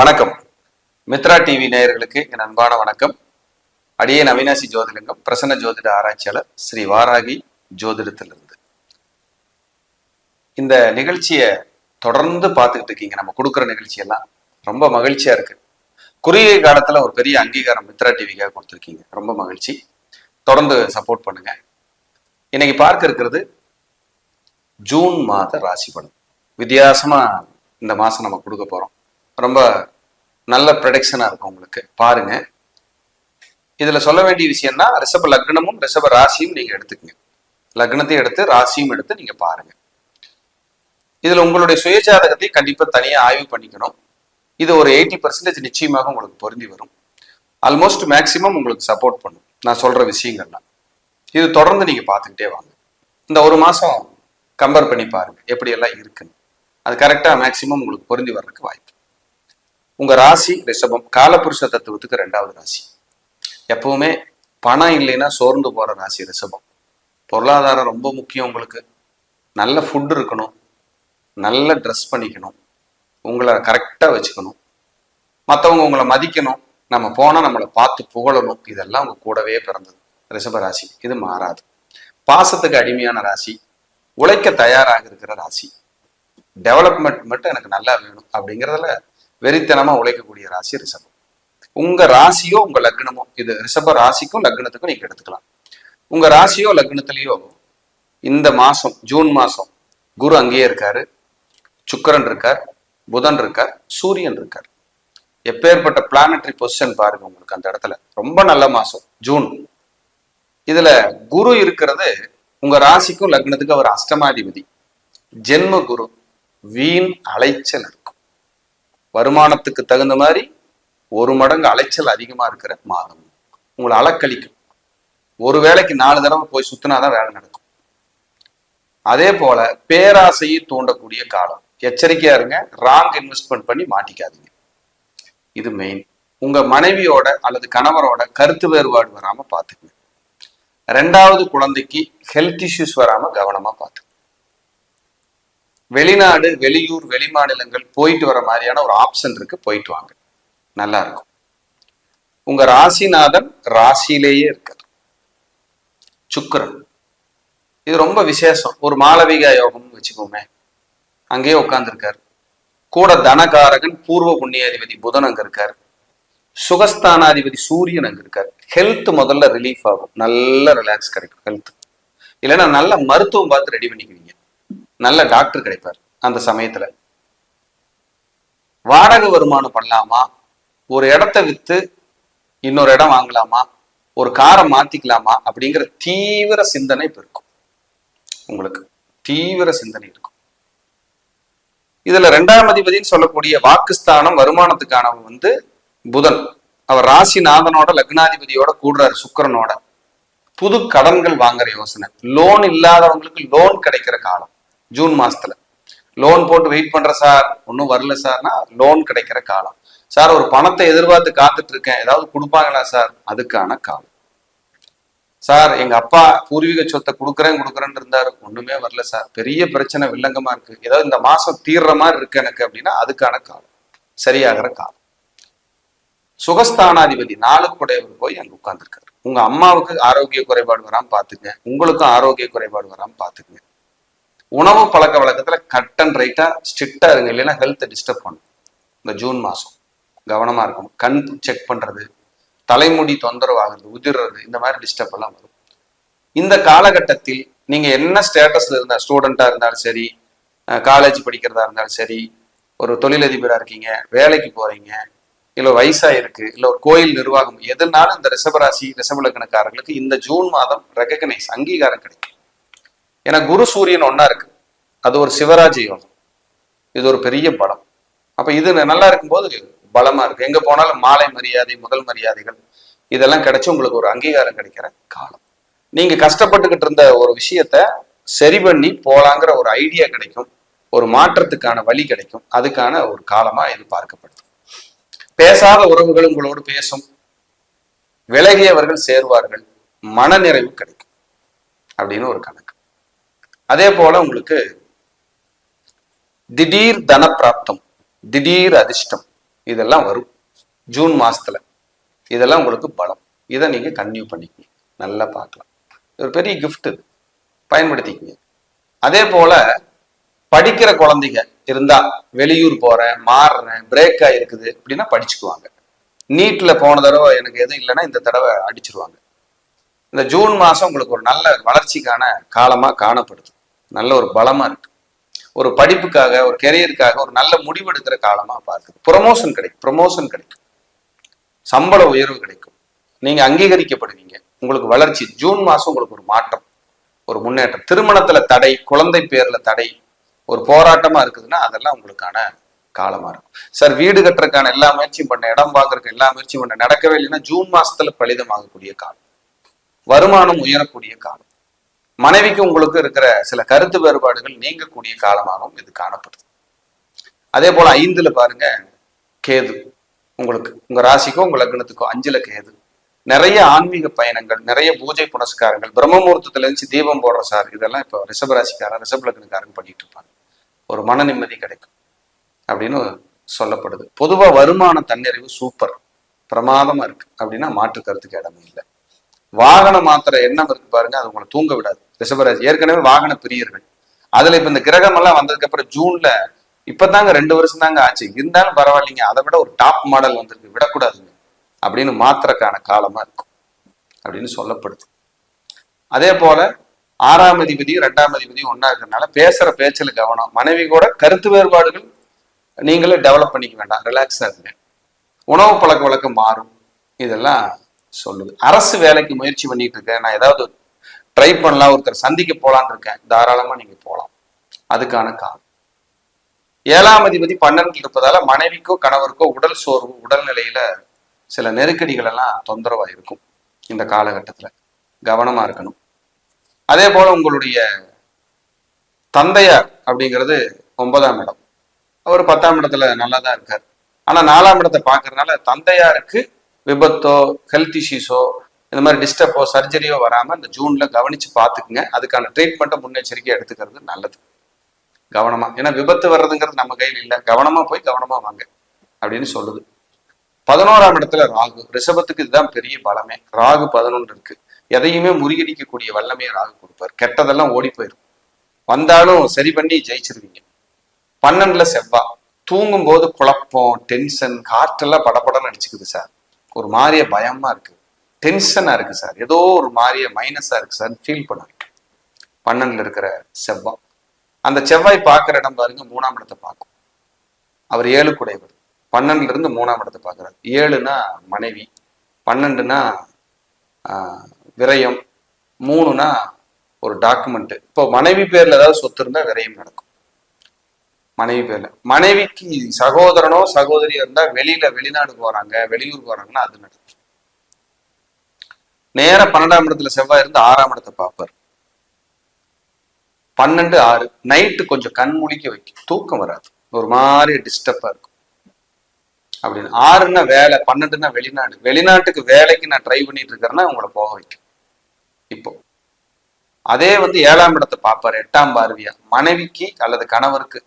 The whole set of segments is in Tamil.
வணக்கம். மித்ரா டிவி நேயர்களுக்கு என் அன்பான வணக்கம். அடியேன் அவினாசி ஜோதிலிங்கம், பிரசன்ன ஜோதிட ஆராய்ச்சியாளர், ஸ்ரீ வாராகி ஜோதிடத்திலிருந்து. இந்த நிகழ்ச்சியை தொடர்ந்து பார்த்துக்கிட்டு இருக்கீங்க. நம்ம கொடுக்குற நிகழ்ச்சியெல்லாம் ரொம்ப மகிழ்ச்சியா இருக்கு. குறுகிய காலத்துல ஒரு பெரிய அங்கீகாரம் மித்ரா டிவிக்காக கொடுத்துருக்கீங்க, ரொம்ப மகிழ்ச்சி. தொடர்ந்து சப்போர்ட் பண்ணுங்க. இன்னைக்கு பார்க்க இருக்கிறது ஜூன் மாத ராசி பலன். வித்தியாசமா இந்த மாசம் நம்ம கொடுக்க போறோம். ரொம்ப நல்ல ப்ரொடக்ஷனா இருக்கும் உங்களுக்கு. பாருங்க, இதுல சொல்ல வேண்டிய விஷயம்னா ரிஷப லக்னமும் ரிஷப ராசியும் நீங்க எடுத்துக்கங்க. லக்னத்தையும் எடுத்து ராசியும் எடுத்து நீங்க பாருங்க. இதுல உங்களுடைய சுயஜாதகத்தை கண்டிப்பா தனியா ஆய்வு பண்ணிக்கணும். இது ஒரு 80% நிச்சயமாக உங்களுக்கு பொருந்தி வரும். ஆல்மோஸ்ட் மேக்சிமம் உங்களுக்கு சப்போர்ட் பண்ணும் நான் சொல்ற விஷயங்கள்லாம். இது தொடர்ந்து நீங்க பார்த்துக்கிட்டே வாங்க. இந்த ஒரு மாசம் கம்பேர் பண்ணி பாருங்க எப்படி எல்லாம் இருக்குன்னு. அது கரெக்டா மேக்சிமம் உங்களுக்கு பொருந்தி வர்றதுக்கு வாய்ப்பு. உங்க ராசி ரிஷபம், காலபுருஷ தத்துவத்துக்கு 2வது ராசி. எப்பவுமே பணம் இல்லைன்னா சோர்ந்து போற ராசி ரிஷபம். பொருளாதாரம் ரொம்ப முக்கியம் உங்களுக்கு. நல்ல ஃபுட் இருக்கணும், நல்ல ட்ரெஸ் பண்ணிக்கணும், உங்களை கரெக்டா வச்சுக்கணும், மற்றவங்க உங்களை மதிக்கணும், நம்ம போனா நம்மளை பார்த்து புகழணும். இதெல்லாம் உங்க கூடவே பிறந்தது ரிஷப ராசி. இது மாறாது. பாசத்துக்கு அடிமையான ராசி, உழைக்க தயாராக இருக்கிற ராசி. டெவலப்மெண்ட் மட்டும் எனக்கு நல்லா வேணும் அப்படிங்கிறதுல வெறித்தனமா உழைக்கக்கூடிய ராசி ரிஷபம். உங்க ராசியோ உங்க லக்னமோ, இது ரிஷப ராசிக்கும் லக்னத்துக்கும் நீங்க எடுத்துக்கலாம். உங்க ராசியோ லக்னத்திலேயோ இந்த மாசம் ஜூன் மாசம் குரு அங்கேயே இருக்காரு, சுக்கிரன் இருக்கார், புதன் இருக்கார், சூரியன் இருக்கார். எப்பேற்பட்ட பிளானட்டரி பொசிஷன் பாருங்க உங்களுக்கு அந்த இடத்துல. ரொம்ப நல்ல மாசம் ஜூன். இதுல குரு இருக்கிறது உங்க ராசிக்கும் லக்னத்துக்கும் அவர் அஷ்டமாதிபதி. ஜென்ம குரு. வீண் அலைச்சல் இருக்கும். வருமானத்துக்கு தகுந்த மாதிரி 1 மடங்கு அலைச்சல் அதிகமா இருக்கிற மாதம். உங்களை அலக்கழிக்கும். ஒரு வேளைக்கு 4 தடவை போய் சுத்தினாதான் வேலை நடக்கும். அதே போல பேராசையை தூண்டக்கூடிய காலம். எச்சரிக்கையா இருங்க. ராங் இன்வெஸ்ட்மெண்ட் பண்ணி மாட்டிக்காதீங்க. இது மெயின். உங்க மனைவியோட அல்லது கணவரோட கருத்து வேறுபாடு வராம பாத்துக்குங்க. 2வது குழந்தைக்கு ஹெல்த் இஷ்யூஸ் வராம கவனமா பாத்துக்குங்க. வெளிநாடு, வெளியூர், வெளிமாநிலங்கள் போயிட்டு வர மாதிரியான ஒரு ஆப்ஷன் இருக்கு, போயிட்டு வாங்க, நல்லா இருக்கும். உங்க ராசிநாதன் ராசியிலேயே இருக்கார், சுக்கிரன். இது ரொம்ப விசேஷம். ஒரு மாளவிகா யோகம்னு வச்சுக்கோமே, அங்கேயே உட்கார்ந்துருக்காரு. கூட தனகாரகன் பூர்வ புண்ணியாதிபதி புதன் அங்க இருக்காரு. சுகஸ்தானாதிபதி சூரியன் அங்க இருக்காரு. ஹெல்த் முதல்ல ரிலீஃப் ஆகும், நல்ல ரிலாக்ஸ் கிடைக்கும் ஹெல்த். இல்லைன்னா நல்ல மருத்துவம் பார்த்து ரெடி பண்ணிக்குவீங்க. நல்ல டாக்டர் கிடைப்பார் அந்த சமயத்துல. வாடகை வருமானம் பண்ணலாமா, ஒரு இடத்த வித்து இன்னொரு இடம் வாங்கலாமா, ஒரு காரை மாத்திக்கலாமா அப்படிங்கிற தீவிர சிந்தனை இப்ப இருக்கும் உங்களுக்கு. தீவிர சிந்தனை இருக்கும். இதுல 2ஆம் அதிபதினு சொல்லக்கூடிய வாக்குஸ்தானம், வருமானத்துக்கானவன் புதன். அவர் ராசிநாதனோட லக்னாதிபதியோட கூடுறாரு, சுக்கிரனோட. புது கடன்கள் வாங்குற யோசனை. லோன் இல்லாதவங்களுக்கு லோன் கிடைக்கிற காலம் ஜூன் மாசத்துல. லோன் போட்டு வெயிட் பண்ற சார், ஒன்றும் வரல சார்னா லோன் கிடைக்கிற காலம். சார் ஒரு பணத்தை எதிர்பார்த்து காத்துட்டு இருக்கேன், ஏதாவது கொடுப்பாங்களா சார், அதுக்கான காலம். சார் எங்க அப்பா பூர்வீக சொத்தை கொடுக்குறேன்னு இருந்தாரு, ஒண்ணுமே வரல சார், பெரிய பிரச்சனை வில்லங்கமா இருக்கு, ஏதாவது இந்த மாசம் தீர்ற மாதிரி இருக்கு எனக்கு அப்படின்னா அதுக்கான காலம், சரியாகிற காலம். சுகஸ்தானாதிபதி 4க்குடையவர் போய் அங்க உட்கார்ந்துருக்காரு. உங்க அம்மாவுக்கு ஆரோக்கிய குறைபாடு வராம பாத்துக்குங்க, உங்களுக்கும் ஆரோக்கிய குறைபாடு வராம பாத்துக்குங்க. உணவு பழக்க வழக்கத்துல கட் அண்ட் ரைட்டா ஸ்ட்ரிக்டா இருங்க, இல்லைன்னா ஹெல்த் டிஸ்டர்ப் பண்ணும். இந்த ஜூன் மாசம் கவனமா இருக்கணும். கண் செக் பண்றது, தலைமுடி தொந்தரவு ஆகுறது, உதிர்றது, இந்த மாதிரி டிஸ்டர்ப் எல்லாம் வரும். இந்த காலகட்டத்தில் நீங்க என்ன ஸ்டேட்டஸ்ல இருந்தா, ஸ்டூடெண்டா இருந்தாலும் சரி, காலேஜ் படிக்கிறதா இருந்தாலும் சரி, ஒரு தொழிலதிபரா இருக்கீங்க, வேலைக்கு போறீங்க, இல்ல வயசா இருக்கு, இல்ல ஒரு கோயில் நிர்வாகம், எதுனாலும் இந்த ரிஷபராசி ரிஷப லக்னக்காரர்களுக்கு இந்த ஜூன் மாதம் ரெகக்னைஸ், அங்கீகாரம் கிடைக்கும். ஏன்னா குரு சூரியன் ஒன்னா இருக்கு. அது ஒரு சிவராஜ யோகம். இது ஒரு பெரிய பலம். அப்ப இது நல்லா இருக்கும்போது பலமா இருக்கு. எங்க போனாலும் மாலை மரியாதை, முதல் மரியாதைகள் இதெல்லாம் கிடைச்சு உங்களுக்கு ஒரு அங்கீகாரம் கிடைக்கிற காலம். நீங்க கஷ்டப்பட்டுக்கிட்டு இருந்த ஒரு விஷயத்த சரி பண்ணி போலாங்கிற ஒரு ஐடியா கிடைக்கும், ஒரு மாற்றத்துக்கான வழி கிடைக்கும். அதுக்கான ஒரு காலமா இது பார்க்கப்படுது. பேசாத உறவுகள் உங்களோடு பேசும், விலகியவர்கள் சேருவார்கள், மனநிறைவு கிடைக்கும் அப்படின்னு ஒரு கணக்கு. அதே போல உங்களுக்கு திடீர் தன பிராப்தம், திடீர் அதிர்ஷ்டம், இதெல்லாம் வரும் ஜூன் மாசத்துல. இதெல்லாம் உங்களுக்கு பலம். இதை நீங்க கன்டினியூ பண்ணிக்கங்க, நல்லா பார்க்கலாம். ஒரு பெரிய கிஃப்ட், பயன்படுத்திக்கங்க. அதே போல படிக்கிற குழந்தைங்க இருந்தா, வெளியூர் போறேன், மாறுறேன், பிரேக் ஆயிருக்குது அப்படின்னா படிச்சுக்குவாங்க. நீட்ல போன தடவை எனக்கு எதுவும் இல்லைன்னா இந்த தடவை அடிச்சிருவாங்க. இந்த ஜூன் மாசம் உங்களுக்கு ஒரு நல்ல வளர்ச்சிக்கான காலமா காணப்படுது. நல்ல ஒரு பலமா இருக்கு. ஒரு படிப்புக்காக, ஒரு கெரியருக்காக ஒரு நல்ல முடிவெடுக்கிற காலமா பார்க்குது. ப்ரொமோஷன் கிடைக்கும், சம்பள உயர்வு கிடைக்கும், நீங்க அங்கீகரிக்கப்படுவீங்க, உங்களுக்கு வளர்ச்சி. ஜூன் மாசம் உங்களுக்கு ஒரு மாற்றம், ஒரு முன்னேற்றம். திருமணத்துல தடை, குழந்தை பேர்ல தடை, ஒரு போராட்டமா இருக்குதுன்னா அதெல்லாம் உங்களுக்கான காலமா இருக்கும். சார் வீடு கட்டுறதுக்கான எல்லா முயற்சியும் பண்ண, இடம் வாங்குறதுக்கு எல்லா முயற்சியும் பண்ண, நடக்கவே இல்லைன்னா ஜூன் மாசத்துல பலிதமாகக்கூடிய காலம், வருமானம் உயரக்கூடிய காலம், மனைவிக்கு உங்களுக்கு இருக்கிற சில கருத்து வேறுபாடுகள் நீங்கக்கூடிய காலமாகவும் இது காணப்படுது. அதே போல 5ல பாருங்க கேது, உங்களுக்கு உங்க ராசிக்கோ உங்க லக்னத்துக்கோ 5ல கேது. நிறைய ஆன்மீக பயணங்கள், நிறைய பூஜை புனஸ்காரங்கள், பிரம்மமுகூர்த்தத்துல இருந்து தீபம் போடுற சார், இதெல்லாம் இப்போ ரிஷபராசிக்காரன் ரிஷப லக்னக்காரன் பண்ணிட்டு இருப்பாங்க. ஒரு மன நிம்மதி கிடைக்கும் அப்படின்னு சொல்லப்படுது. பொதுவா வருமான தன்னிறைவு சூப்பர், பிரமாதமா இருக்கு அப்படின்னா மாற்று கருத்துக்கு இடமே இல்லை. வாகன மாத்திர எண்ணம் இருக்கு பாருங்க, அது உங்களை தூங்க விடாது. ரிஷபராசி ஏற்கனவே வாகன பிரியர்கள். அதுல இப்ப இந்த கிரகம் எல்லாம் வந்ததுக்கு அப்புறம் ஜூன்ல இப்பதாங்க 2 வருஷம் தாங்க ஆச்சு, இருந்தாலும் பரவாயில்லைங்க, அதை விட ஒரு டாப் மாடல் வந்திருக்கு, விடக்கூடாதுங்க அப்படின்னு மாத்திரக்கான காலமா இருக்கும் அப்படின்னு சொல்லப்படுது. அதே போல 6ஆம் அதிபதி 2ஆம் அதிபதி ஒன்னா இருக்கிறதுனால பேசுற பேச்சில் கவனம். மனைவி கூட கருத்து வேறுபாடுகள் நீங்களே டெவலப் பண்ணிக்க வேண்டாம், ரிலாக்ஸா இருங்க. உணவு பழக்க வழக்கம் மாறும், இதெல்லாம் சொல்லுது. அரசு வேலைக்கு முயற்சி பண்ணிட்டு இருக்கேன், நான் ஏதாவது ட்ரை பண்ணலாம், ஒருத்தர் சந்திக்க போலான்னு இருக்கேன், தாராளமா நீங்க போகலாம், அதுக்கான காலம். 7ஆம் அதிபதி 12 இருப்பதால மனைவிக்கோ கணவருக்கோ உடல் சோர்வு, உடல்நிலையில சில நெருக்கடிகள் எல்லாம் தொந்தரவா இருக்கும். இந்த காலகட்டத்துல கவனமா இருக்கணும். அதே போல உங்களுடைய தந்தையார் அப்படிங்கிறது 9ஆம் இடம், அவர் 10ஆம் இடத்துல நல்லா தான் இருக்கார். ஆனா 4ஆம் இடத்தை பாக்குறதுனால தந்தையாருக்கு விபத்தோ ஹெல்த் இஷ்யூஸோ இந்த மாதிரி டிஸ்டர்போ சர்ஜரியோ வராம இந்த ஜூன்ல கவனிச்சு பாத்துக்குங்க. அதுக்கான ட்ரீட்மெண்ட்டை முன்னெச்சரிக்கையா எடுத்துக்கிறது நல்லது, கவனமா. ஏன்னா விபத்து வர்றதுங்கிறது நம்ம கையில் இல்லை, கவனமா போய் கவனமா வாங்க அப்படின்னு சொல்லுது. 11ஆம் இடத்துல ராகு, ரிஷபத்துக்கு இதுதான் பெரிய பலமே. ராகு 11 இருக்கு, எதையுமே முறியடிக்கக்கூடிய வல்லமையை ராகு கொடுப்பார். கெட்டதெல்லாம் ஓடி போயிடும், வந்தாலும் சரி பண்ணி ஜெயிச்சிருவீங்க. 12ல செவ்வாய், தூங்கும் போது குழப்பம், டென்ஷன், காற்றெல்லாம் படபடன்னு அடிச்சுக்குது சார், ஒரு மாதிரிய பயமா இருக்கு, டென்ஷனா இருக்கு சார், ஏதோ ஒரு மாதிரிய மைனஸா இருக்கு சார் ஃபீல் பண்ணுவீங்க. 12ல இருக்கிற செவ்வாய், அந்த செவ்வாய் பார்க்குற இடம் பாருங்க 3ஆம் இடத்தை பார்க்கும். அவர் 7 கூடையவர், 12ல இருந்து 3ஆம் இடத்தை பார்க்குறாரு. 7னா மனைவி, 12னா விரயம், 3னா ஒரு டாக்குமெண்ட். இப்போ மனைவி பேர்ல ஏதாவது சொத்து இருந்தா விரயம் நடக்கும். மனைவி பேர்ல, மனைவிக்கு சகோதரனோ சகோதரியோ இருந்தா வெளிநாடு போறாங்க, வெளியூர் போறாங்கன்னா அது நடக்கும். நேர 12ஆம் இடத்துல செவ்வாய் இருந்து 6ஆம் இடத்தை பார்ப்பார். 12 6 நைட்டு கொஞ்சம் கண் முழிக்க வைக்கும், தூக்கம் வராது, ஒரு மாதிரி டிஸ்டர்பா இருக்கும் அப்படின்னு. 6ன்னா வேலை, 12ன்னா வெளிநாடு, வெளிநாட்டுக்கு வேலைக்கு நான் ட்ரை பண்ணிட்டு இருக்கிறேன்னா உங்களை போக வைக்கும். இப்போ அதே 7ஆம் இடத்தை பார்ப்பாரு 8ஆம் பார்வையா, மனைவிக்கு அல்லது கணவருக்கு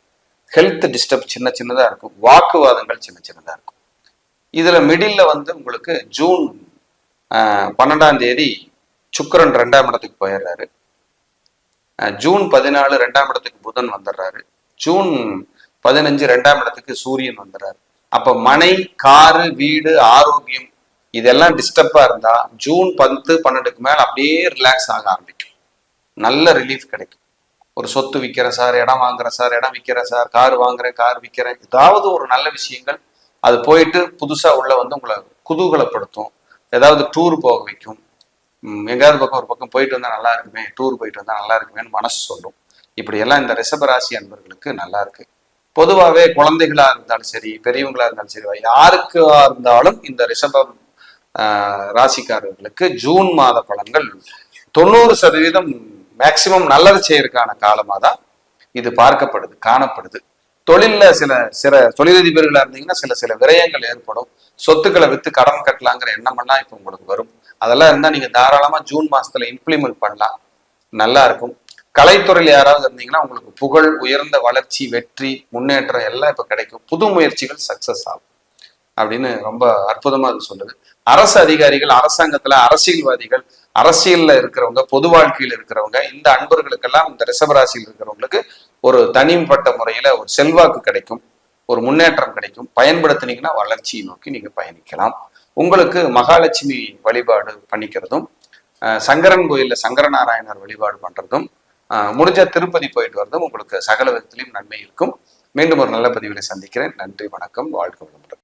ஹெல்த் டிஸ்டர்ப் சின்னதா இருக்கும், வாக்குவாதங்கள் சின்னதா இருக்கும். இதுல மிடில்ல உங்களுக்கு ஜூன் 12ஆம் தேதி சுக்கிரன் 2ஆம் இடத்துக்கு போயிடுறாரு. ஜூன் 14 2ஆம் இடத்துக்கு புதன் வந்துடுறாரு. ஜூன் 15 2ஆம் இடத்துக்கு சூரியன் வந்துடுறாரு. அப்ப மனை, காரு, வீடு, ஆரோக்கியம் இதெல்லாம் டிஸ்டர்பா இருந்தா ஜூன் 10 12க்கு மேல அப்படியே ரிலாக்ஸ் ஆக ஆரம்பிக்கும், நல்ல ரிலீஃப் கிடைக்கும். ஒரு சொத்து விற்கிறேன் சார், இடம் வாங்குறேன் சார், இடம் விற்கிறேன் சார், கார் வாங்குறேன், கார் விற்கிறேன், ஏதாவது ஒரு நல்ல விஷயங்கள் அது போயிட்டு புதுசா உள்ள உங்களை குதூகலப்படுத்தும், ஏதாவது டூர் போக வைக்கும். எங்காவது ஒரு பக்கம் போயிட்டு வந்தா நல்லா இருக்குமே, டூர் போயிட்டு வந்தா நல்லா இருக்குமேன்னு மனசு சொல்லும். இப்படி எல்லாம் இந்த ரிஷபராசி அன்பர்களுக்கு நல்லா இருக்கு. பொதுவாகவே குழந்தைகளா இருந்தாலும் சரி, பெரியவங்களா இருந்தாலும் சரி, யாருக்கா இருந்தாலும் இந்த ரிஷபம் ராசிக்காரர்களுக்கு ஜூன் மாத பலன்கள் 90% மேக்சிமம் நல்லது செய்யறதுக்கான காலமா தான் இது பார்க்கப்படுது, காணப்படுது. தொழில்ல சில தொழிலதிபர்களா இருந்தீங்கன்னா சில விரயங்கள் ஏற்படும், சொத்துக்களை வித்து கடன் கட்டலாங்கிற எண்ணமெல்லாம் இப்ப உங்களுக்கு வரும். அதெல்லாம் இருந்தா நீங்க தாராளமா ஜூன் மாசத்துல இம்ப்ளிமெண்ட் பண்ணலாம், நல்லா இருக்கும். கலைத்துறையில் யாராவது இருந்தீங்கன்னா உங்களுக்கு புகழ், உயர்ந்த வளர்ச்சி, வெற்றி, முன்னேற்றம் எல்லாம் இப்ப கிடைக்கும். புது முயற்சிகள் சக்சஸ் ஆகும். அப்படின்னு ரொம்ப அற்புதமா அது சொல்லுது. அரசு அதிகாரிகள், அரசாங்கத்துல அரசியல்வாதிகள், அரசியல்ல இருக்கிறவங்க, பொது வாழ்க்கையில் இருக்கிறவங்க, இந்த அன்பர்களுக்கெல்லாம் இந்த ரிஷபராசியில் இருக்கிறவங்களுக்கு ஒரு தனிப்பட்ட முறையில ஒரு செல்வாக்கு கிடைக்கும், ஒரு முன்னேற்றம் கிடைக்கும். பயன்படுத்தினீங்கன்னா வளர்ச்சியை நோக்கி நீங்க பயணிக்கலாம். உங்களுக்கு மகாலட்சுமி வழிபாடு பண்ணிக்கிறதும், சங்கரன் கோயில்ல சங்கரநாராயணர் வழிபாடு பண்றதும், முடிஞ்ச திருப்பதி போயிட்டு வரதும் உங்களுக்கு சகல விதத்திலையும் நன்மை இருக்கும். மீண்டும் ஒரு நல்ல பதிவிலை சந்திக்கிறேன். நன்றி, வணக்கம், வாழ்க வளமுடன்.